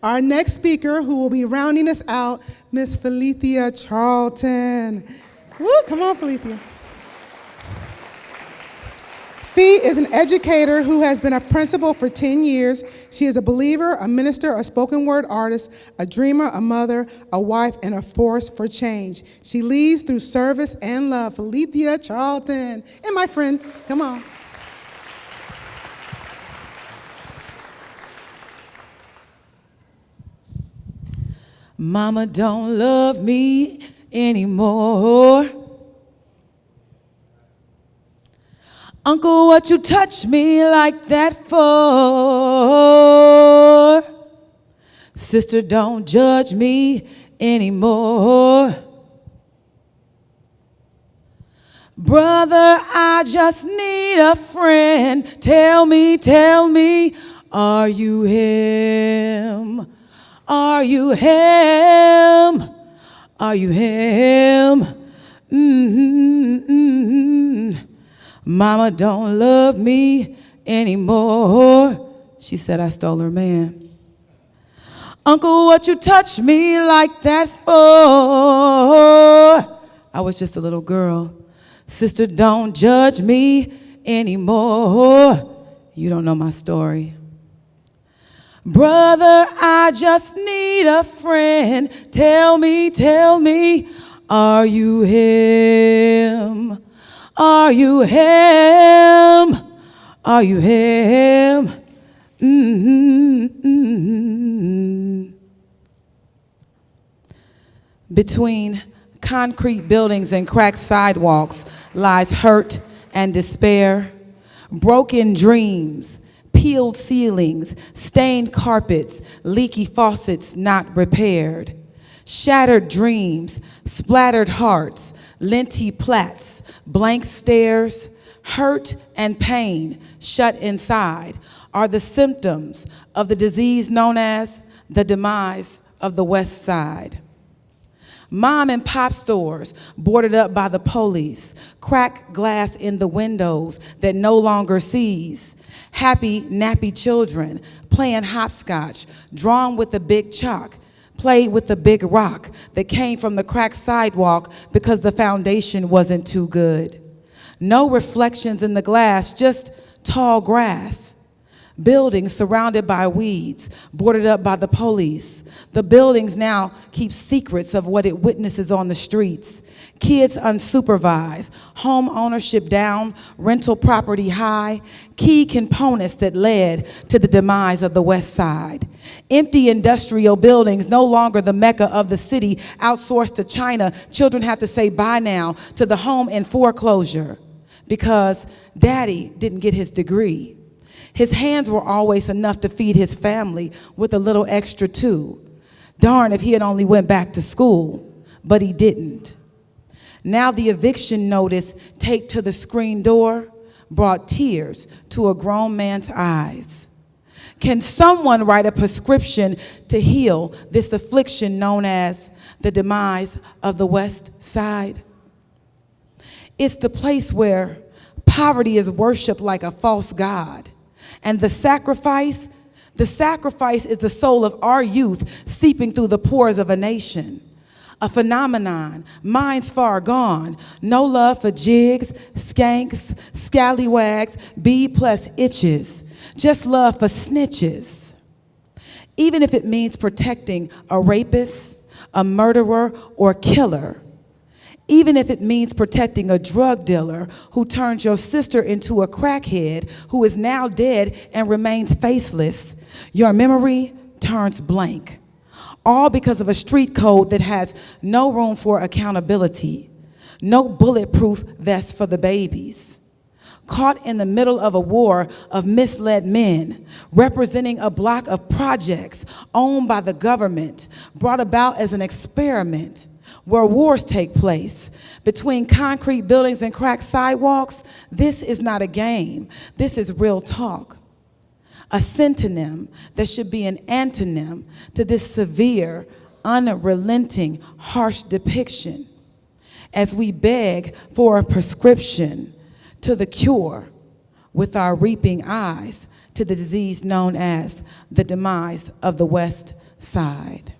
Our next speaker, who will be rounding us out, Miss Phillitia Charlton. Woo, come on, Phillitia. Fee is an educator who has been a principal for 10 years. She is a believer, a minister, a spoken word artist, a dreamer, a mother, a wife, and a force for change. She leads through service and love. Phillitia Charlton. And my friend, come on. Mama don't love me anymore. Uncle, what you touch me like that for? Sister, don't judge me anymore. Brother, I just need a friend. Tell me, are you him? Are you him? Are you him? Mama don't love me anymore. She said I stole her man. Uncle, what you touch me like that for? I was just a little girl. Sister, don't judge me anymore. You don't know my story. Brother, I just need a friend. Tell me, are you him? Are you him? Are you him? Between concrete buildings and cracked sidewalks lies hurt and despair, broken dreams, peeled ceilings, stained carpets, leaky faucets not repaired, shattered dreams, splattered hearts, linty plats, blank stares, hurt and pain shut inside are the symptoms of the disease known as the demise of the West Side. Mom and pop stores boarded up by the police, cracked glass in the windows that no longer sees. Happy, nappy children playing hopscotch, drawn with the big chalk, played with the big rock that came from the cracked sidewalk because the foundation wasn't too good. No reflections in the glass, just tall grass. Buildings surrounded by weeds, boarded up by the police. The buildings now keep secrets of what it witnesses on the streets. Kids unsupervised, home ownership down, rental property high, key components that led to the demise of the West Side. Empty industrial buildings, no longer the mecca of the city, outsourced to China. Children have to say bye now to the home in foreclosure because daddy didn't get his degree. His hands were always enough to feed his family with a little extra too. Darn if he had only went back to school, but he didn't. Now the eviction notice taped to the screen door brought tears to a grown man's eyes. Can someone write a prescription to heal this affliction known as the demise of the West Side? It's the place where poverty is worshiped like a false god. And the sacrifice is the soul of our youth seeping through the pores of a nation. A phenomenon, minds far gone. No love for jigs, skanks, scallywags, B+ itches. Just love for snitches. Even if it means protecting a rapist, a murderer, or killer. Even if it means protecting a drug dealer who turned your sister into a crackhead who is now dead and remains faceless, your memory turns blank. All because of a street code that has no room for accountability, no bulletproof vest for the babies. Caught in the middle of a war of misled men, representing a block of projects owned by the government, brought about as an experiment, where wars take place between concrete buildings and cracked sidewalks. This is not a game. This is real talk. A synonym that should be an antonym to this severe, unrelenting, harsh depiction as we beg for a prescription to the cure with our reaping eyes to the disease known as the demise of the West Side.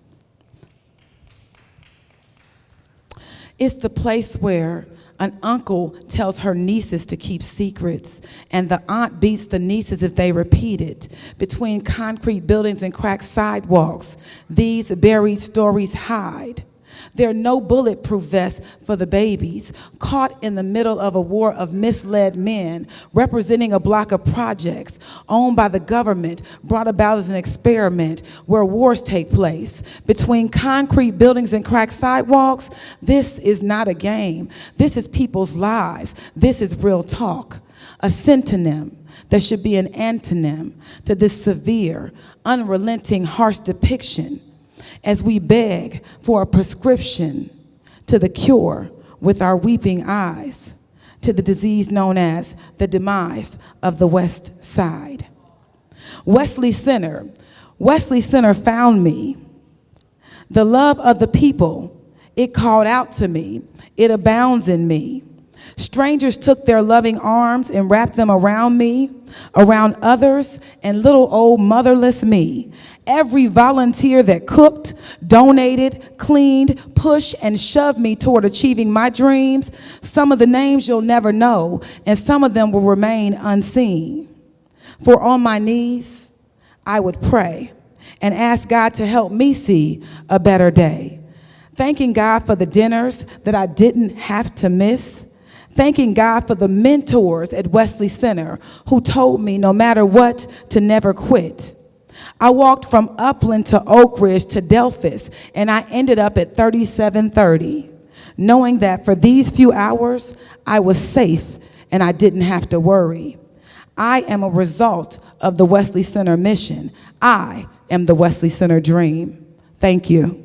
It's the place where an uncle tells her nieces to keep secrets, and the aunt beats the nieces if they repeat it. Between concrete buildings and cracked sidewalks, these buried stories hide. There are no bulletproof vests for the babies, caught in the middle of a war of misled men, representing a block of projects owned by the government, brought about as an experiment where wars take place. Between concrete buildings and cracked sidewalks, this is not a game. This is people's lives. This is real talk. A synonym that should be an antonym to this severe, unrelenting, harsh depiction, as we beg for a prescription to the cure with our weeping eyes, to the disease known as the demise of the West Side. Wesley Center found me. The love of the people, it called out to me. It abounds in me. Strangers took their loving arms and wrapped them around me, around others, and little old motherless me. Every volunteer that cooked, donated, cleaned, pushed, and shoved me toward achieving my dreams, some of the names you'll never know, and some of them will remain unseen. For on my knees, I would pray and ask God to help me see a better day. Thanking God for the dinners that I didn't have to miss. Thanking God for the mentors at Wesley Center who told me no matter what to never quit. I walked from Upland to Oak Ridge to Delphus, and I ended up at 3730, knowing that for these few hours, I was safe and I didn't have to worry. I am a result of the Wesley Center mission. I am the Wesley Center dream. Thank you.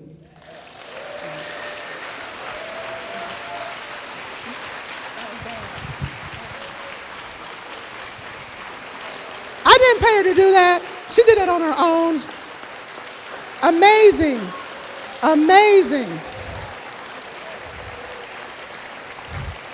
I didn't pay her to do that. She did that on her own. Amazing. Amazing.